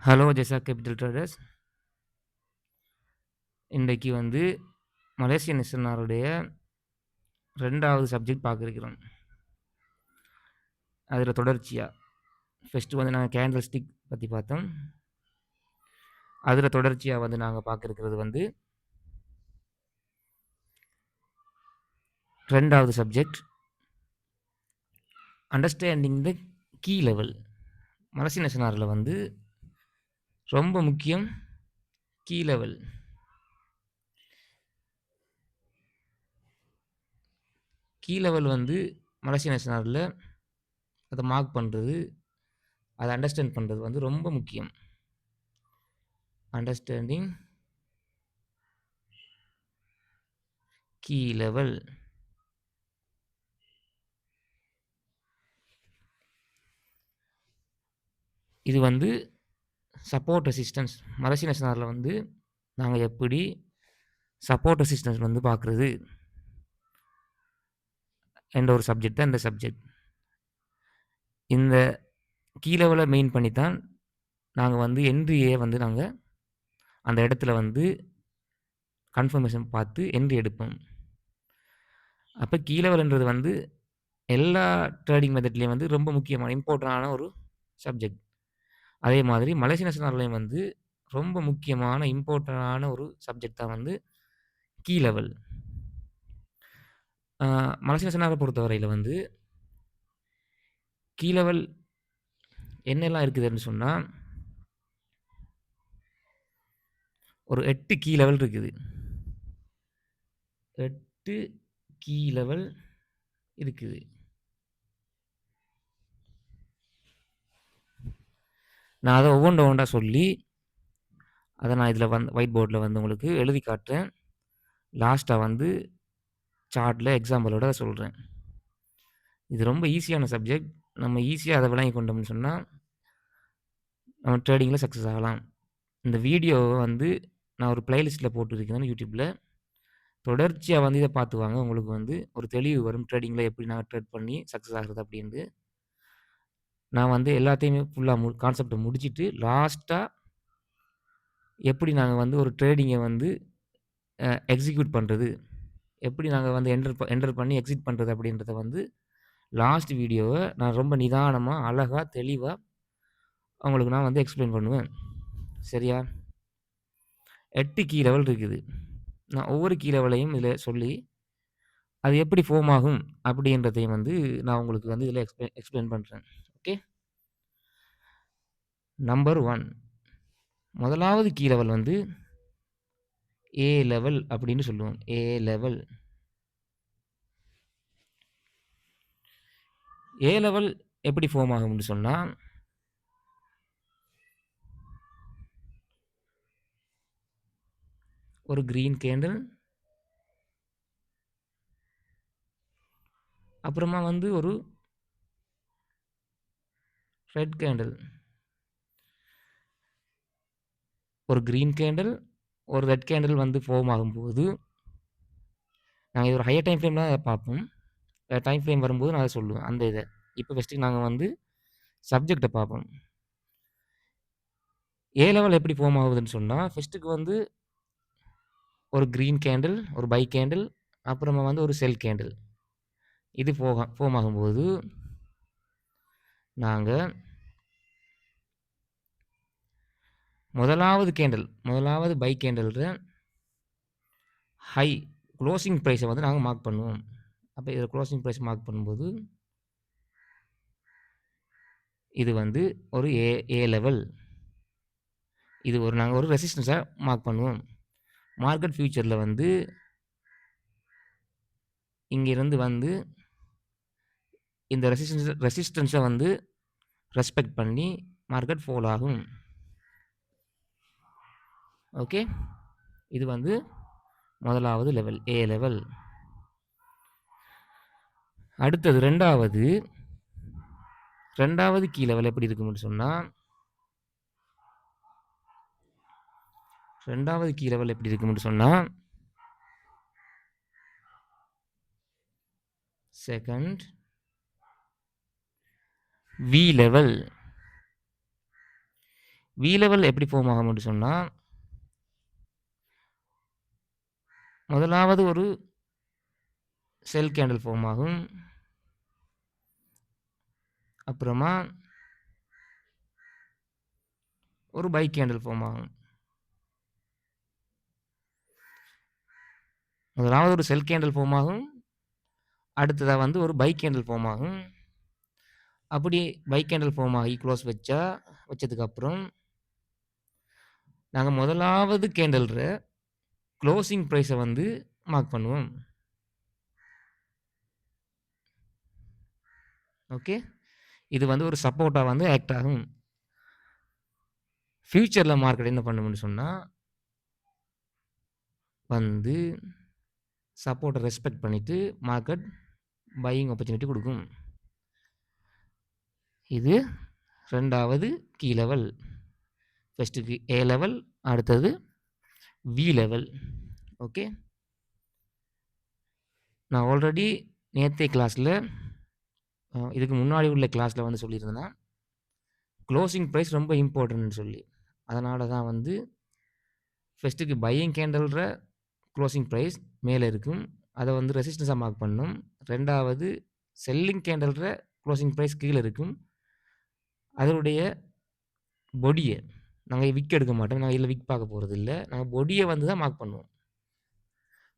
Hello ஜெஸா capital traders. இன்றைக்கு வந்து Malaysian எஸ்என்ஆருடைய 2வது சப்ஜெக்ட் பார்க்க இருக்கிறோம். அதில் தொடர்ச்சியா ஃபர்ஸ்ட்டு வந்து நாங்கள் கேண்டில் ஸ்டிக் பற்றி பார்த்தோம். அதில் தொடர்ச்சியாக வந்து நாங்கள் பார்க்க இருக்கிறது வந்து 2வது subject understanding the key level. Malaysian எஸ்என்ஆரில் வந்து ரொம்ப முக்கியம் கீ லெவல். கீ லெவல் வந்து மலேசியன் எஸ்என்ஆரில் அதை மார்க் பண்ணுறது, அதை அண்டர்ஸ்டாண்ட் பண்ணுறது வந்து ரொம்ப முக்கியம். Understanding key level. இது வந்து சப்போர்ட் ரெசிஸ்டன்ஸ். மலேசியன் எஸ்என்ஆரில் வந்து நாங்கள் எப்படி சப்போர்ட் ரெசிஸ்டன்ஸ் வந்து பார்க்குறது என்ற ஒரு சப்ஜெக்ட் தான் இந்த சப்ஜெக்ட். இந்த கீ லெவலை மெயின் பண்ணி தான் நாங்கள் வந்து என்ட்ரியே வந்து நாங்கள் அந்த இடத்துல வந்து கன்ஃபர்மேஷன் பார்த்து என்ட்ரி எடுப்போம். அப்போ கீ லெவல்ன்றது வந்து எல்லா ட்ரேடிங் மெத்தட்லேயும் வந்து ரொம்ப முக்கியமான இம்பார்ட்டண்டான ஒரு சப்ஜெக்ட். அதே மாதிரி மலேசியன் எஸ்என்ஆர்லேயும் வந்து ரொம்ப முக்கியமான இம்பார்ட்டண்டான ஒரு சப்ஜெக்ட் தான் வந்து கீ லெவல். மலேசியன் எஸ்என்ஆரை பொறுத்தவரையில் வந்து கீ லெவல் என்னெல்லாம் இருக்குதுன்னு சொன்னால் ஒரு 8 கீ லெவல் இருக்குது. 8 கீ லெவல் இருக்குது. நான் அதை ஒவ்வொன்றா சொல்லி அதை நான் இதில் வந்து ஒயிட் போர்டில் வந்து உங்களுக்கு எழுதி காட்டுறேன். லாஸ்ட்டாக வந்து சார்ட்டில் எக்ஸாம்பிளோட சொல்கிறேன். இது ரொம்ப ஈஸியான சப்ஜெக்ட். நம்ம ஈஸியாக அதை விளங்கி கொண்டோம்னு சொன்னால் நம்ம ட்ரேடிங்கில் சக்ஸஸ் ஆகலாம். இந்த வீடியோவை வந்து நான் ஒரு பிளேலிஸ்ட்டில் போட்டுருக்கேன் யூடியூப்பில். தொடர்ச்சியாக வந்து இதை பார்த்து வாங்க. உங்களுக்கு வந்து ஒரு தெளிவு வரும் ட்ரேடிங்கில் எப்படி நாங்கள் ட்ரேட் பண்ணி சக்ஸஸ் ஆகிறது அப்படின்ட்டு. நான் வந்து எல்லாத்தையுமே ஃபுல்லாக கான்செப்டை முடிச்சுட்டு லாஸ்ட்டாக எப்படி நாங்கள் வந்து ஒரு ட்ரேடிங்கை வந்து எக்ஸிக்யூட் பண்ணுறது, எப்படி நாங்கள் வந்து என்டர் பண்ணி எக்ஸிட் பண்ணுறது அப்படின்றத வந்து லாஸ்ட் வீடியோவை நான் ரொம்ப நிதானமாக அழகாக தெளிவாக உங்களுக்கு நான் வந்து எக்ஸ்பிளைன் பண்ணுவேன். சரியா? 8 கீ லெவல் இருக்குது. நான் ஒவ்வொரு கீ லெவலையும் இதில் சொல்லி அது எப்படி ஃபார்ம் ஆகும் அப்படின்றதையும் வந்து நான் உங்களுக்கு வந்து இதில் எக்ஸ்பிளைன் பண்ணுறேன். ஓகே. நம்பர் 1 முதலாவது கீ லெவல் வந்து ஏ லெவல் அப்படின்னு சொல்லுவோம். ஏ லெவல். ஏ லெவல் எப்படி ஃபார்ம் ஆகும்னு சொன்னால் ஒரு க்ரீன் கேண்டில், அப்புறமா வந்து ஒரு ரெட் கேண்டில். ஒரு க்ரீன் கேண்டில், ஒரு ரெட் கேண்டில் வந்து ஃபார்ம் ஆகும்போது நாங்கள் இது ஒரு ஹையர் டைம் ஃப்ரேம் தான் பார்ப்போம். டைம் ஃப்ரேம் வரும்போது நான் அதை சொல்லுவேன் அந்த இதை. இப்போ ஃபஸ்ட்டு நாங்கள் வந்து சப்ஜெக்டை பார்ப்போம். ஏ லெவல் எப்படி ஃபார்ம் ஆகுதுன்னு சொன்னால் ஃபஸ்ட்டுக்கு வந்து ஒரு க்ரீன் கேண்டில், ஒரு பை கேண்டில், அப்புறமா வந்து ஒரு செல் கேண்டில். இது ஃபார்ம் ஆகும்போது நாங்கள் முதலாவது பை கேண்டில் ஹை க்ளோசிங் ப்ரைஸை வந்து நாங்கள் மார்க் பண்ணுவோம். அப்போ இதில் க்ளோசிங் ப்ரைஸ் மார்க் பண்ணும்போது இது வந்து ஒரு ஏ லெவல். இது ஒரு நாங்கள் ஒரு ரெசிஸ்டன்ஸாக மார்க் பண்ணுவோம். மார்க்கெட் ஃபியூச்சரில் வந்து இங்கிருந்து வந்து இந்த ரெசிஸ்டன்ஸை வந்து ரெஸ்பெக்ட் பண்ணி மார்க்கெட் ஃபால் ஆகும். ஓகே. இது வந்து முதலாவது லெவல் ஏ லெவல். அடுத்தது ரெண்டாவது கீ லெவல் எப்படி இருக்கும்னு சொன்னால் second V level. V level எப்படி ஃபார்ம் ஆகும் அப்படின்னு சொன்னா, முதலாவது ஒரு செல் கேண்டில் ஃபார்ம் ஆகும். அப்புறமா ஒரு பை கேண்டில் ஃபார்ம் ஆகும். முதலாவது ஒரு செல் கேண்டில் ஃபார்ம் ஆகும். அடுத்ததா வந்து ஒரு பை கேண்டில் ஃபார்ம் ஆகும். அப்படி பை கேண்டில் ஃபார்ம் ஆகி க்ளோஸ் வச்சதுக்கப்புறம் நாங்கள் முதலாவது கேண்டில்ற க்ளோசிங் ப்ரைஸை வந்து மார்க் பண்ணுவோம். ஓகே, இது வந்து ஒரு சப்போர்ட்டாக வந்து ஆக்ட் ஆகும். ஃபியூச்சரில் மார்க்கெட் என்ன பண்ணும்னு சொன்னால் வந்து சப்போர்ட்டை ரெஸ்பெக்ட் பண்ணிவிட்டு மார்க்கெட் பையிங் ஆப்பர்ச்சுனிட்டி கொடுக்கும். இது ரெண்டாவது கீ லெவல். ஃபஸ்ட்டுக்கு ஏ லெவல், அடுத்தது வி லெவல். ஓகே, நான் ஆல்ரெடி நேற்றைய கிளாஸில் இதுக்கு முன்னாடி உள்ள கிளாஸில் வந்து சொல்லியிருந்தேன்னா க்ளோசிங் ப்ரைஸ் ரொம்ப இம்பார்ட்டன்ட்னு சொல்லி, அதனால தான் வந்து ஃபஸ்ட்டுக்கு பையிங் கேண்டல்ற க்ளோசிங் ப்ரைஸ் மேலே இருக்கும், அதை வந்து ரெசிஸ்டன்ஸாக மார்க் பண்ணணும். ரெண்டாவது செல்லிங் கேண்டல்ற க்ளோசிங் ப்ரைஸ் கீழே இருக்கும், அதனுடைய பொடியை நாங்கள் விக் எடுக்க மாட்டோம். நாங்கள் இதில் விக் பார்க்க போகிறது இல்லை, நாங்கள் பொடியை வந்து தான் மார்க் பண்ணுவோம்.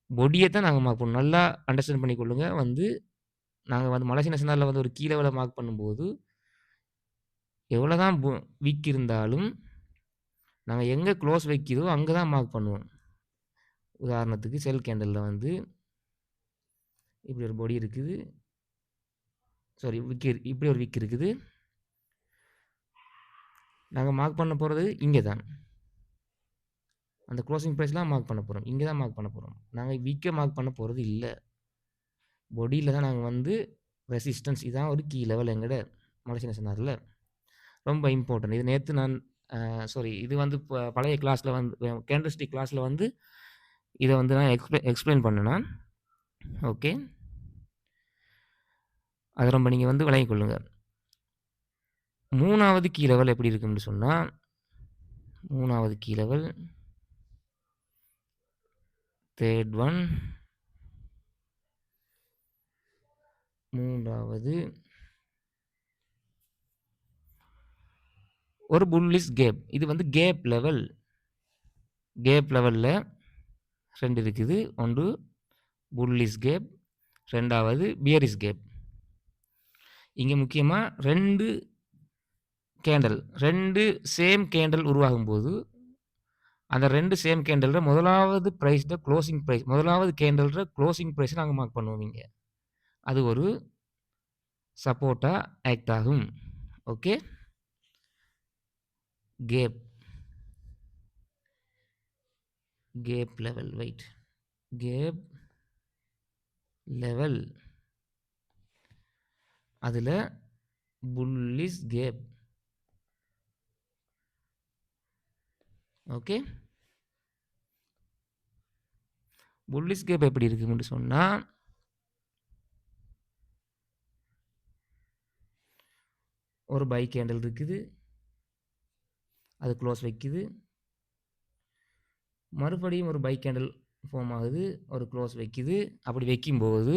பொடியை தான் நாங்கள் மார்க் பண்ணுவோம். நல்லா அண்டர்ஸ்டாண்ட் பண்ணிக்கொள்ளுங்க. வந்து நாங்கள் வந்து மலேசிய நேஷனலில் வந்து ஒரு கீழே லெவலில் மார்க் பண்ணும்போது எவ்வளோ தான் விக் இருந்தாலும் நாங்கள் எங்கே க்ளோஸ் வைக்கிறதோ அங்கே தான் மார்க் பண்ணுவோம். உதாரணத்துக்கு செல் கேண்டலில் வந்து இப்படி ஒரு பொடி இருக்குது, சாரி விக் இப்படி ஒரு விக் இருக்குது, நாங்கள் மார்க் பண்ண போகிறது இங்கே தான். அந்த க்ளோசிங் ப்ரைஸ்லாம் மார்க் பண்ண போகிறோம், இங்கே தான் மார்க் பண்ண போகிறோம். நாங்கள் விக்கை மார்க் பண்ண போகிறது இல்லை, பொடியில் தான் நாங்கள் வந்து ரெசிஸ்டன்ஸ். இதான் ஒரு கீ லெவல் எங்கட மலேசிய நேஷனலில் ரொம்ப இம்பார்ட்டன்ட். இது நேற்று நான் சாரி இது வந்து பழைய கிளாஸில் வந்து கேண்டல்ஸ்டிக் கிளாஸில் வந்து இதை வந்து நான் எக்ஸ்பிளைன் பண்ணேன். ஓகே, அதை ரொம்ப நீங்கள் வந்து விளங்கிக் கொள்ளுங்க. மூணாவது கீ லெவல் எப்படி இருக்குன்னு சொன்னால், மூணாவது கீ லெவல், தேர்ட் ஒன், மூன்றாவது ஒரு புல்லிஷ் கேப். இது வந்து கேப் லெவல். கேப் லெவலில் ரெண்டு இருக்குது, ஒன்று புல்லிஷ் கேப், ரெண்டாவது பியரிஷ் கேப். இங்கே முக்கியமாக ரெண்டு சேம் கேண்டல் உருவாகும் போது அந்த ரெண்டு சேம் கேண்டல்ற முதலாவது ப்ரைஸ்ட க்ளோசிங் ப்ரைஸ், முதலாவது கேண்டல்ற க்ளோசிங் ப்ரைஸ் நாங்கள் மார்க் பண்ணுவோம். இங்கே அது ஒரு சப்போர்ட்டாக ஆக்ட் ஆகும். Okay, gap level, wait, gap level, அதில் bullish gap. Okay, bullish gap எப்படி இருக்குன்னு சொன்னால், ஒரு பை கேண்டல் இருக்குது, அது க்ளோஸ் வைக்குது, மறுபடியும் ஒரு பை கேண்டல் ஃபார்ம் ஆகுது, ஒரு க்ளோஸ் வைக்குது. அப்படி வைக்கும்போது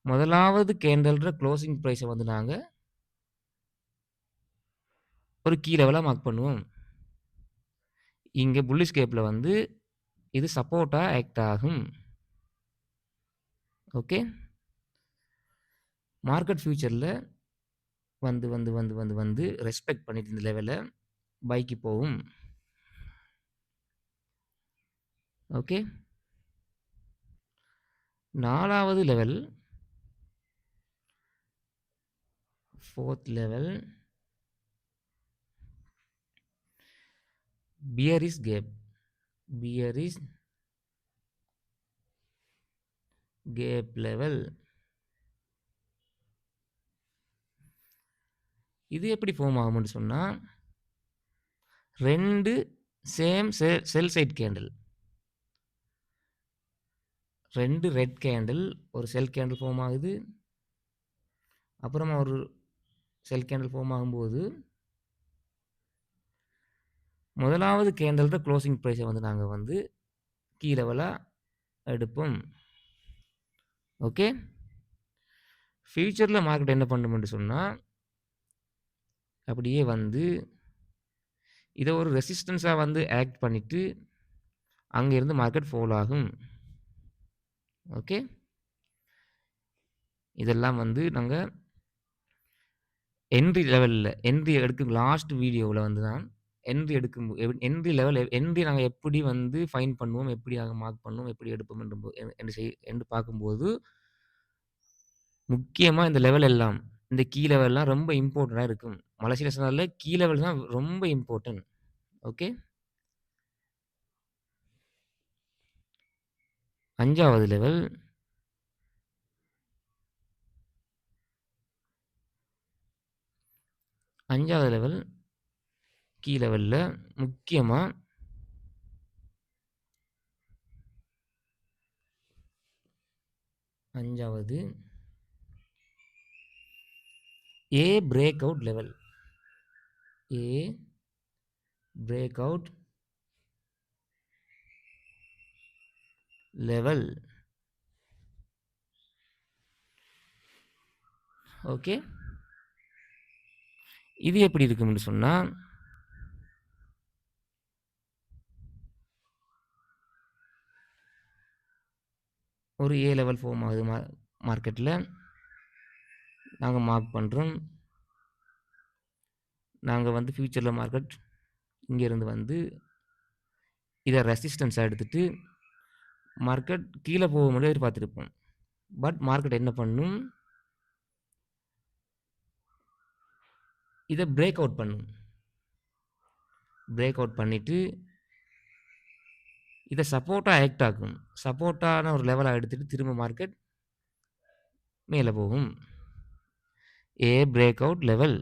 முதலாவது கேண்டல்ற க்ளோசிங் ப்ரைஸை வந்து நாங்கள் ஒரு கீ லெவலாக மார்க் பண்ணுவோம். இங்கே புல்லிஷ் கேப்பில் வந்து இது சப்போர்ட்டாக ஆக்ட் ஆகும். ஓகே, மார்க்கெட் ஃபியூச்சரில் வந்து வந்து வந்து வந்து வந்து ரெஸ்பெக்ட் பண்ணிட்டு இந்த லெவலில் பைக்கு போகும். ஓகே, நாலாவது level, fourth level, bearish gap. Bearish gap level. இது எப்படி ஃபார்ம் ஆகும்னு சொன்னால், ரெண்டு சேம் செல் சைட் கேண்டில், ரெண்டு ரெட் கேண்டில், ஒரு செல் கேண்டில் ஃபார்ம் ஆகுது, அப்புறமா ஒரு செல் கேண்டில் ஃபார்ம் ஆகும்போது முதலாவது கேண்டல்ட குளோசிங் பிரைஸ வந்து நாங்க வந்து கீ லெவலா எடுப்போம். ஓகே. ஃபியூச்சர்ல மார்க்கெட் என்ன பண்ணும்னு சொன்னா, அப்படியே வந்து இத ஒரு ரெசிஸ்டன்ஸா வந்து ஆக்ட் பண்ணிட்டு, அங்க இருந்து மார்க்கெட் ஃபால் ஆகும். ஓகே. இதெல்லாம் வந்து நாங்க என்ட்ரி லெவல்ல என்ட்ரி எடுக்கும் லாஸ்ட் வீடியோவுல வந்து தான் என்ட்ரி எடுக்கும் என்ட்ரி லெவல் என்ட்ரி நாங்க எப்படி வந்து ஃபைண்ட் பண்ணுவோம், எப்படி நாங்க மார்க் பண்ணுவோம், எப்படி எடுப்போம் என்று பார்க்கும்போது, முக்கியமா இந்த லெவல் எல்லாம், இந்த கீ லெவல்லாம் ரொம்ப இம்பார்ட்டன்ட்டா இருக்கும். மலேசியா சொன்னால கீ லெவல் தான் ரொம்ப இம்பார்ட்டன்ட். ஓகே. 5வது லெவல் 5வது லெவல் கீ லெவல்ல முக்கியமா 5வது ஏ பிரேக் அவுட் லெவல். ஏ பிரேக் அவுட் லெவல். ஓகே. இது எப்படி இருக்கும்னு சொன்னா, ஒரு ஏ லெவல் ஃபார்ம் ஆகுது மார்க்கெட்ல. நாங்க மார்க் பண்றோம். நாங்க வந்து ஃபியூச்சர்ல மார்க்கெட் இங்க இருந்து வந்து இத ரெசிஸ்டன்ஸா எடுத்துட்டு மார்க்கெட் கீழ போகும்னு எதிர்பார்த்திருப்போம். பட் மார்க்கெட் என்ன பண்ணும்? இத பிரேக் அவுட் பண்ணும். பிரேக் அவுட் பண்ணிட்டு, இத சப்போர்ட்டா ஆக்ட் ஆக்கும். சப்போர்ட்டான ஒரு லெவலா எடுத்துட்டு திரும்ப மார்க்கெட் மேல போகும். ஏ பிரேக் அவுட் லெவல்.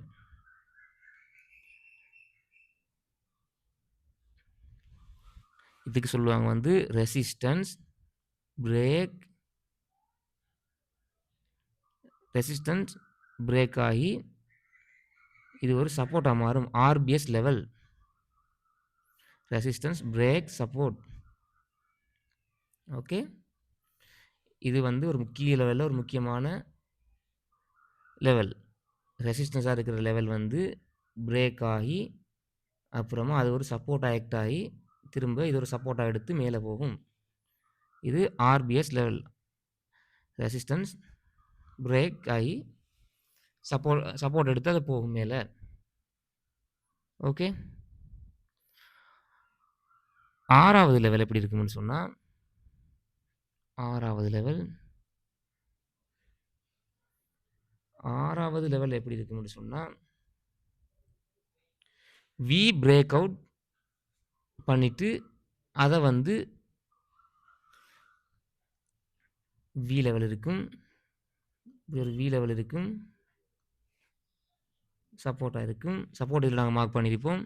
இதுக்கு சொல்லுவாங்க வந்து ரெசிஸ்டன்ஸ் பிரேக் ரெசிஸ்டன்ஸ் பிரேக் ஆகி இது ஒரு சப்போர்ட்டா மாறும். RPS level. Resistance break support. Okay. இது வந்து ஒரு முக்கிய லெவல்ல ஒரு முக்கியமான லெவல். ரெசிஸ்டன்ஸா இருக்கிற லெவல் வந்து பிரேக் ஆகி, அப்புறமா அது ஒரு சப்போர்ட்டா ஆக்ட் ஆகி, திரும்ப இது ஒரு சப்போர்ட்டா எடுத்து மேல போகும். இது ஆர்பிஎஸ் லெவல். ரெசிஸ்டன்ஸ் பிரேக் ஆகி, சப்போர்ட் எடுத்து அது போகும் மேல. ஓகே. 6வது லெவல் எப்படி இருக்கும்னு சொன்னா, 6வது லெவல் 6வது லெவல் எப்படி இருக்கும்னு சொன்னா, வி பிரேக் அவுட் பண்ணிட்டு, அத வந்து வி லெவல் இருக்கும். இப்படி ஒரு வி லெவல் இருக்கும். சப்போர்ட்டா இருக்கும். சப்போர்ட் இதில நாங்க மார்க் பண்ணியிருப்போம்.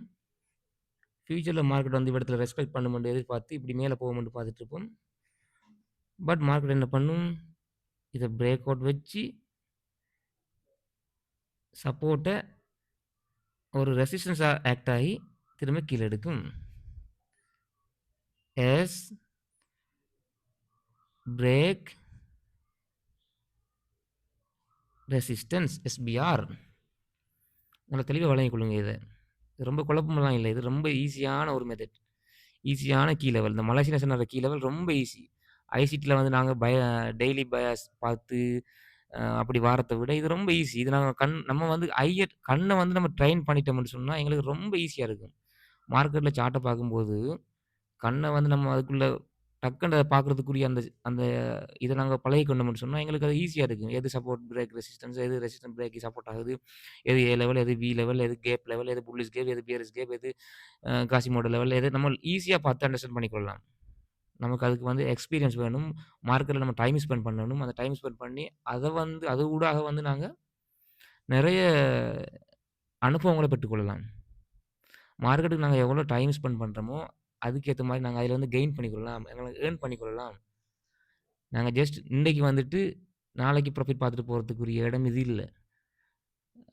ஃபியூச்சர்ல மார்க்கெட் வந்து இவ்விடத்துல ரெஸ்பெக்ட் பண்ணும்னு எதிர்பார்த்து இப்படி மேல போகும்னு பார்த்துட்டு இருப்போம். பட் மார்க்கெட் என்ன பண்ணும்? இத பிரேக் அவுட் வச்சு சப்போர்ட்ட ஒரு ரெசிஸ்டன்ஸா ஆக்ட் ஆகி திரும்ப கீழ எடுக்கும். S break resistance SBR. நல்லா தெளிவா விளங்கிக் கொள்ளுங்க இத. இது ரொம்ப குழப்பமெல்லாம் இல்ல. இது ரொம்ப ஈஸியான ஒரு மெத்தட். ஈஸியான கீ லெவல். இந்த மலேசியா சொன்ன கீ லெவல் ரொம்ப ஈஸி. ஐசிடில வந்து நாங்க டெய்லி பயாஸ் பார்த்து அப்படி வாரத்த விட இது ரொம்ப ஈஸி. இது நாங்க நம்ம வந்து கண்ண வந்து நம்ம ட்ரெயின் பண்ணிட்டோம்னு சொன்னா, எங்களுக்கு ரொம்ப ஈஸியா இருக்கும். மார்க்கெட்ல சார்ட்ட பார்க்கும்போது, கண்ண வந்து நம்ம அதுக்குள்ள டக்குனு அத பார்க்கறதுக்குரிய அந்த அந்த இத நாங்க பழகிக்கொண்டோம்னு சொன்னா, எங்களுக்கு அது ஈஸியா இருக்கும். எது சப்போர்ட், பிரேக், ரெசிஸ்டன்ஸ், எது ரெசிஸ்டன்ஸ் பிரேக் சப்போர்ட் ஆகுது, எது ஏ லெவல், எது வி லெவல், எது கேப் லெவல், எது புல்லிஷ் கேப், எது பியரிஷ் கேப், எது காசிமோடோ லெவல், எது நம்ம ஈஸியா பார்த்து அண்டர்ஸ்டாண்ட் பண்ணிக்கொள்ளலாம். நமக்கு அதுக்கு வந்து எக்ஸ்பீரியன்ஸ் வேணும். மார்க்கெட்ல நம்ம டைம் ஸ்பெண்ட் பண்ணணும். அந்த டைம் ஸ்பெண்ட் பண்ணி, அத வந்து அது ஊடாக வந்து நாங்க நெறைய அனுபவங்கள பெற்றுக்கொள்ளலாம். மார்க்கெட்டுக்கு நாங்க எவ்வளோ டைம் ஸ்பெண்ட் பண்றோமோ, அதுக்கேத்த மாரி நாங்க அதில வந்து கெயின் பண்ணிக்கொள்ளலாம். ஏர்ன் பண்ணிக்கொள்ளலாம். நாங்க ஜஸ்ட் இன்னைக்கு வந்துட்டு, நாளைக்கு ப்ராஃபிட் பார்த்துட்டு போறதுக்குரிய இடம் இது இல்ல.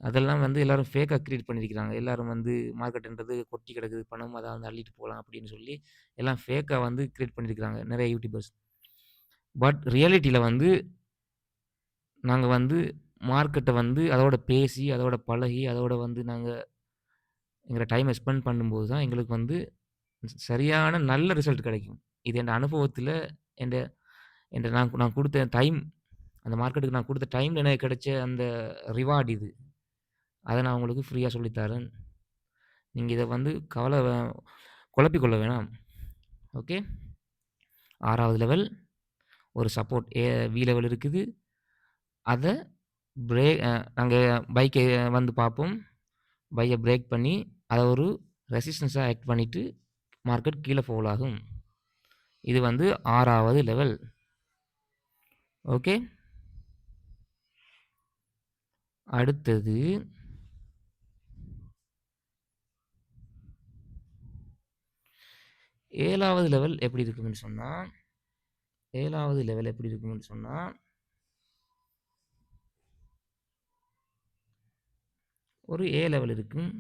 அதெல்லாம் வந்து எல்லாரும் ஃபேக்கா கிரியேட் பண்ணியிருக்கிறாங்க. எல்லாரும் வந்து மார்க்கெட்ன்றது கொட்டி கிடக்குது பணம், அத வந்து அள்ளிட்டு போலாம் அப்படின்னு சொல்லி, எல்லாம் ஃபேக்கா வந்து கிரியேட் பண்ணியிருக்கிறாங்க நெறைய யூடியூபர்ஸ். பட் ரியாலிட்டில வந்து நாங்க வந்து மார்க்கெட்ட வந்து அதோட பேசி, அதோட பழகி, அதோட வந்து நாங்க எங்களோட டைம ஸ்பெண்ட் பண்ணும்போது தான் எங்களுக்கு வந்து சரியான நல்ல ரிசல்ட் கிடைக்கும். இது என் அனுபவத்தில என்ட என்ட நான் நான் குடுத்த டைம் அந்த மார்க்கெட்டுக்கு நான் குடுத்த டைம்ல எனக்கு கிடைச்ச அந்த ரிவார்ட் இது. அத நான் உங்களுக்கு ஃப்ரீயா சொல்லி தரேன். நீங்க இத வந்து குழப்பிக் கொள்ள வேணாம். ஓகே. 6வது லெவல் ஒரு சப்போர்ட் வி லெவல் இருக்குது. அத பிரே அ நாங்க பைக்க வந்து பார்ப்போம். பைய பிரேக் பண்ணி, அத ஒரு ரெசிஸ்டன்ஸா ஆக்ட் பண்ணிட்டு மார்க்கெட் கீழ ஃபால் ஆகும். இது வந்து 6வது லெவல். ஓகே. அடுத்தது 7வது லெவல் எப்படி இருக்கும்னு சொன்னா 7வது லெவல் எப்படி இருக்கும்னு சொன்னா, ஒரு ஏ லெவல் இருக்கும்.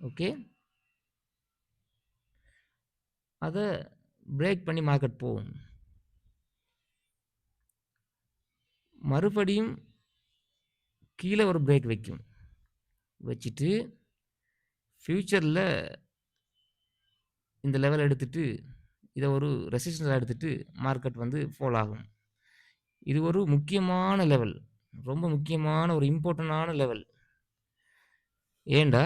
ஓகே. அத பிரேக் பண்ணி மார்க்கெட் போகும். மறுபடியும் கீழ ஒரு பிரேக் வைக்கும். வச்சுட்டு ஃபியூச்சர்ல இந்த லெவல் எடுத்துட்டு, இத ஒரு ரெசிஸ்டன்ஸா எடுத்துட்டு மார்க்கெட் வந்து ஃபால் ஆகும். இது ஒரு முக்கியமான லெவல். ரொம்ப முக்கியமான ஒரு இம்பார்ட்டன்டான லெவல். ஏன்டா,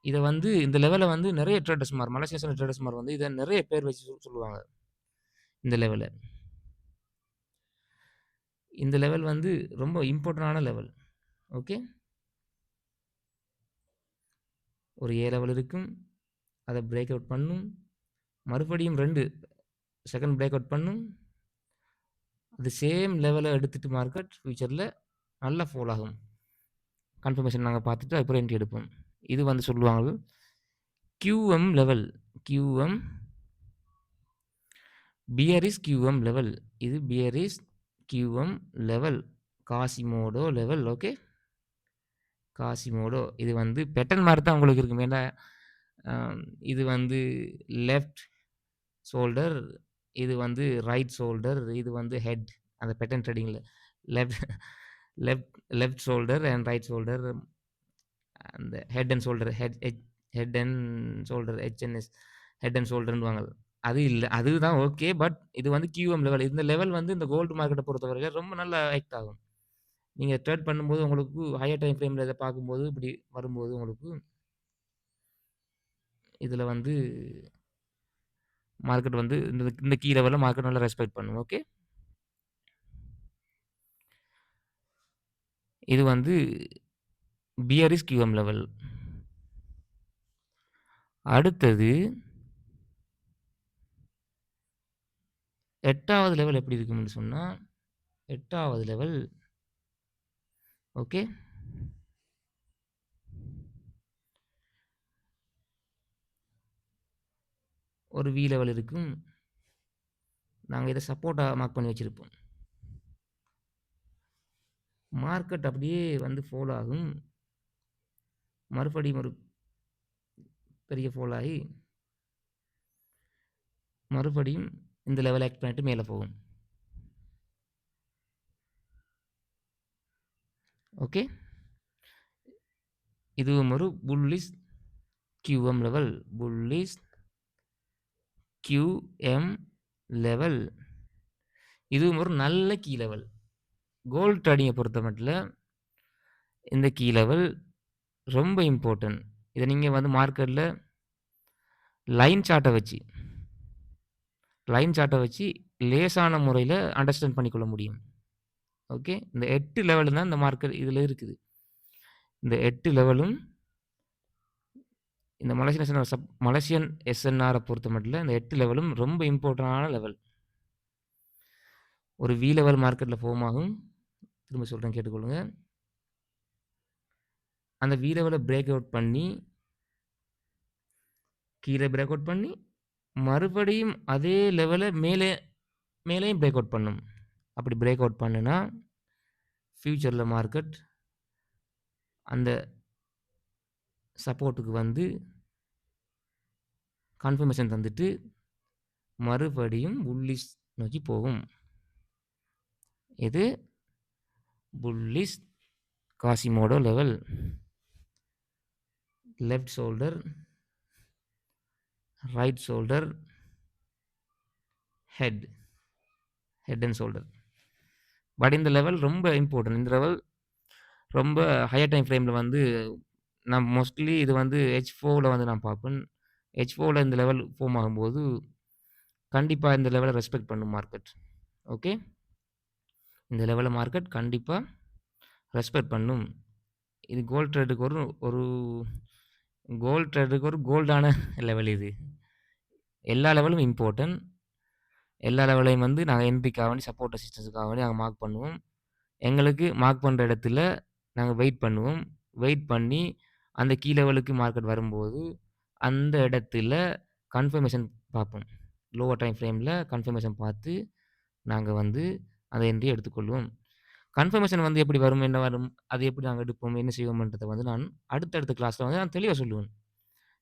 இத வந்து இந்த லெவல வந்து நெறைய மலேசியன் ட்ரேடர்ஸ்மார் வந்து இத நெறைய பேர் வச்சு சொல்லுவாங்க. இந்த லெவல. இந்த லெவல் வந்து ரொம்ப இம்பார்ட்டன்டான லெவல். ஓகே. ஒரு ஏ லெவல் இருக்கும். அத பிரேக் அவுட் பண்ணும். மறுபடியும் 2 செகண்ட் பிரேக் அவுட் பண்ணும். அது சேம் லெவல எடுத்துட்டு மார்க்கெட் ஃபியூச்சர்ல நல்லா ஃபால் ஆகும். கன்ஃபர்மேஷன் நாங்க பார்த்துட்டு அதுக்கப்புறம் என்ட்ரி எடுப்போம். இது வந்து சொல்லுவாங்க QM level. QM bearish QM level. இது bearish QM level. Quasimodo level. Okay. Quasimodo. இது வந்து பேட்டர்ன் மாரி தான் உங்களுக்கு இருக்கும். ஏன்னா, அ இது வந்து லெஃப்ட் ஷோல்டர், இது வந்து ரைட் ஷோல்டர், இது வந்து ஹெட். அந்த பேட்டர்ன் ட்ரேடிங்ல. Left left left shoulder and right shoulder அந்த head and shoulder head and shoulder HNS head and ஷோல்டர்ன்னுவாங்க. அது இல்ல. அதுதான் ஓகே. பட் இது வந்து QM லெவல். இந்த லெவல் வந்து இந்த கோல்டு மார்க்கெட்ட பொறுத்தவரைக்கும் ரொம்ப நல்லா ஆக்ட் ஆகும். நீங்க ட்ரேட் பண்ணும்போது உங்களுக்கு ஹையர் டைம் ஃப்ரேம்ல இத பார்க்கும்போது, இப்படி வரும்போது உங்களுக்கு இதுல வந்து மார்க்கெட் வந்து இந்த கீ லெவல்ல மார்க்கெட் நல்லா ரெஸ்பெக்ட் பண்ணும். ஓகே. இது வந்து பியரிஷ் QM லெவல். அடுத்தது 8வது லெவல் எப்படி இருக்கும்னு சொன்னா, 8வது லெவல் ஓகே. ஒரு வி லெவல் இருக்கும். நாங்க இத சப்போர்ட்டா மார்க் பண்ணி வச்சிருப்போம். மார்க்கெட் அப்படியே வந்து ஃபால் ஆகும். மறுபடியும் ஒரு பெரிய ஃபால் ஆகி, மறுபடியும் இந்த லெவல் ஆக்ட் பண்ணிட்டு மேல போகும். ஓகே. இதுவும் ஒரு bullish QM level. Bullish QM level. இதுவும் ஒரு நல்ல கீ லெவல். கோல்ட் ட்ரேடிங்க பொறுத்தமட்டில இந்த கீ லெவல் ரொம்ப இம்பார்ட்டன்ட். இத நீங்க வந்து மார்க்கெட்ல லைன் சார்ட்ட வச்சு லேசான முறையில அண்டர்ஸ்டாண்ட் பண்ணிக்கொள்ள முடியும். ஓகே. இந்த 8 லெவல் தான் இந்த மார்க்கெட் இதுல இருக்குது. இந்த 8 லெவலும் இந்த மலேசியன் SNR பொறுத்தமட்டில இந்த 8 லெவலும் ரொம்ப இம்பார்ட்டன்டான லெவல். ஒரு வி லெவல் மார்க்கெட்ல ஃபார்ம் ஆகும். திரும்ப சொல்றேன் கேட்டுக்கொள்ளுங்க. அந்த வி லெவல பிரேக் அவுட் பண்ணி, கீழ பிரேக் அவுட் பண்ணி, மறுபடியும் அதே லெவல மேலேயும் பிரேக் அவுட் பண்ணும். அப்படி பிரேக் அவுட் பண்ணுனா ஃபியூச்சர்ல மார்க்கெட் அந்த சப்போர்ட்டுக்கு வந்து கன்ஃபர்மேஷன் தந்துட்டு மறுபடியும் புல்லிஷ் நோக்கி போகும். இது bullish Quasimodo level. Left shoulder, right shoulder, head and shoulder. But இந்த லெவல் ரொம்ப இம்பார்ட்டன்ட். இந்த லெவல் ரொம்ப ஹையர் டைம் ஃப்ரேமில் வந்து நான் மோஸ்ட்லி இது வந்து H4ல வந்து நான் பார்ப்பேன். H4ல இந்த லெவல் ஃபார்ம் ஆகும்போது கண்டிப்பாக இந்த லெவலை ரெஸ்பெக்ட் பண்ணும் மார்க்கெட். ஓகே, இந்த லெவலை மார்க்கெட் கண்டிப்பாக ரெஸ்பெக்ட் பண்ணும். இது கோல்ட் ட்ரேடுக்கு ஒரு கோல்ட் ட்ரேடுக்கு ஒரு கோல்டான லெவல். இது எல்லா லெவலும் இம்பார்ட்டன்ட். எல்லா லெவலையும் வந்து நாங்கள் என்ட்ரிக்காக வேண்டி சப்போர்ட் ரெசிஸ்டன்ஸுக்காக வேண்டி நாங்கள் மார்க் பண்ணுவோம். எங்களுக்கு மார்க் பண்ணுற இடத்துல நாங்கள் வெயிட் பண்ணுவோம். வெயிட் பண்ணி அந்த கீ லெவலுக்கு மார்க்கெட் வரும்போது அந்த இடத்துல கன்ஃபர்மேஷன் பார்ப்போம். லோவர் டைம் ஃப்ரேமில் கன்ஃபர்மேஷன் பார்த்து நாங்கள் வந்து அந்த என்ட்ரியை எடுத்துக்கொள்வோம். கன்ஃபர்மேஷன் வந்து எப்படி வரும், என்ன வரும், அது எப்படி நாங்கள் எடுப்போம், என்ன செய்வோம்ன்றதை வந்து நான் அடுத்தடுத்த கிளாஸில் வந்து நான் தெளிவாக சொல்லுவேன்.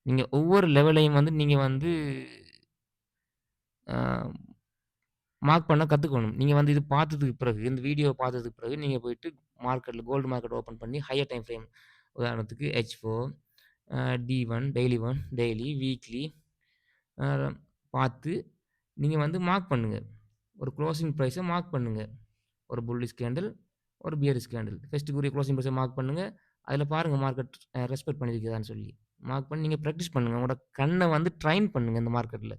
நீங்கள் ஒவ்வொரு லெவலையும் வந்து நீங்கள் வந்து மார்க் பண்ண கற்றுக்கணும். நீங்கள் வந்து இது பார்த்ததுக்கு பிறகு, இந்த வீடியோ பார்த்ததுக்கு பிறகு நீங்கள் போயிட்டு மார்க்கெட்டில் கோல்டு மார்க்கெட் ஓப்பன் பண்ணி ஹையர் டைம் ஃப்ரேம், உதாரணத்துக்கு H4, D1, டெய்லி, வீக்லி பார்த்து நீங்கள் வந்து மார்க் பண்ணுங்கள். ஒரு க்ளோசிங் ப்ரைஸை மார்க் பண்ணுங்கள். ஒரு புல்லிஷ் கேண்டில், ஒரு பியரிஷ் கேண்டில். ஃபஸ்ட்டுக்குரிய க்ளோசிங் ப்ரைஸை மார்க் பண்ணுங்கள். அதில் பாருங்கள் மார்க்கெட் ரெஸ்பெக்ட் பண்ணியிருக்குதான்னு சொல்லி மார்க் பண்ணி நீங்கள் ப்ராக்டிஸ் பண்ணுங்கள். உங்களோட கண்ணை வந்து ட்ரைன் பண்ணுங்கள். இந்த மார்க்கெட்டில்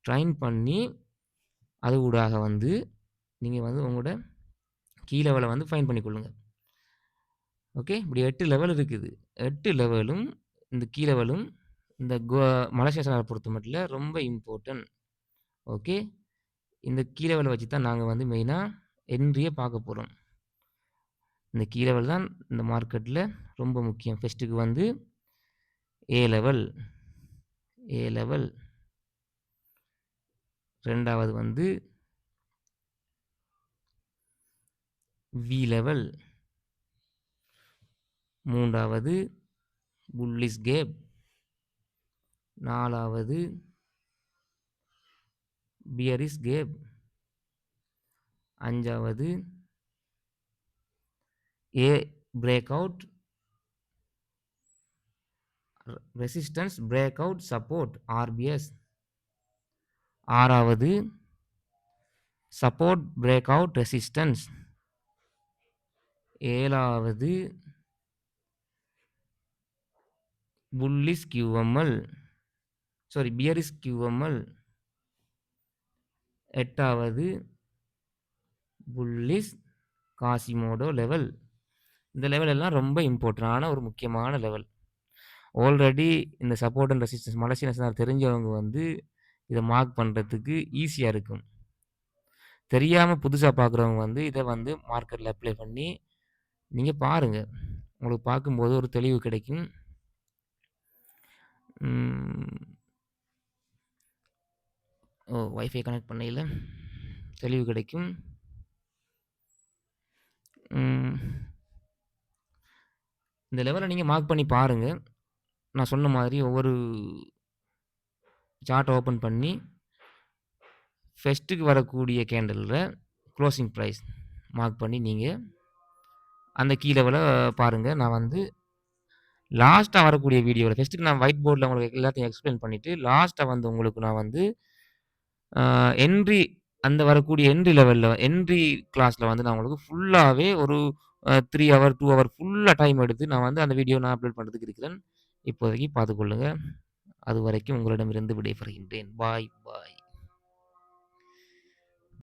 ட்ரைன் பண்ணி அது ஊடாக வந்து நீங்கள் வந்து உங்களோட கீ லெவலை வந்து ஃபைன் பண்ணிக்கொள்ளுங்க. ஓகே, இப்படி 8 லெவல் இருக்குது. 8 லெவலும் இந்த கீ லெவலும் இந்த மலேசியா சேனலை பொறுத்த மட்டும் ரொம்ப இம்பார்ட்டன்ட். ஓகே, இந்த கீ லெவலை வச்சு தான் நாங்கள் வந்து மெயினாக என்ட்ரியை பார்க்க போகிறோம். இந்த கீ லெவல் தான் இந்த மார்க்கெட்டில் ரொம்ப முக்கியம். ஃபஸ்ட்டுக்கு வந்து ஏ லெவல், ரெண்டாவது வந்து வி லெவல், மூன்றாவது புல்லிஷ் கேப், நாலாவது பியரிஷ் கேப், அஞ்சாவது A break out, resistance break out support RBS, ஆறாவது சப்போர்ட் பிரேக் அவுட் ரெசிஸ்டன்ஸ், ஏழாவது புல்லிஷ் QML, பியரிஷ் QML, எட்டாவது புல்லிஷ் காசிமோடோ லெவல். இந்த லெவல் எல்லாம் ரொம்ப இம்பார்ட்டண்டான ஒரு முக்கியமான லெவல். ஆல்ரெடி இந்த support and resistance Malaysia national தெரிஞ்சவங்க வந்து இதை மார்க் பண்ணுறதுக்கு ஈஸியாக இருக்கும். தெரியாமல் புதுசாக பார்க்குறவங்க வந்து இதை வந்து மார்க்கெட்டில் அப்ளை பண்ணி நீங்கள் பாருங்கள். உங்களுக்கு பார்க்கும்போது ஒரு தெளிவு கிடைக்கும். வைஃபை கனெக்ட் பண்ணையில் தெளிவு கிடைக்கும். இந்த லெவலை நீங்கள் மார்க் பண்ணி பாருங்கள். நான் சொன்ன மாதிரி ஒவ்வொரு சார்ட் ஓப்பன் பண்ணி ஃபஸ்ட்டுக்கு வரக்கூடிய கேண்டலில் க்ளோசிங் ப்ரைஸ் மார்க் பண்ணி நீங்கள் அந்த கீ லெவலை பாருங்கள். நான் வந்து லாஸ்ட்டாக வரக்கூடிய வீடியோவில் ஃபஸ்ட்டுக்கு நான் ஒயிட் போர்டில் உங்களுக்கு எல்லாத்தையும் எக்ஸ்பிளைன் பண்ணிவிட்டு லாஸ்ட்டாக வந்து உங்களுக்கு நான் வந்து என்ட்ரி அந்த வரக்கூடிய என்ட்ரி கிளாஸில் வந்து நான் உங்களுக்கு ஃபுல்லாகவே ஒரு 3 hour 2 hour ஃபுல்லாக டைம் எடுத்து நான் வந்து அந்த வீடியோ நான் அப்லோட் பண்ணுறதுக்கு இருக்கிறேன். இப்போதைக்கு பார்த்துக்கொள்ளுங்கள். அது வரைக்கும் உங்களிடமிருந்து விடைபெறுகின்றேன். பாய்.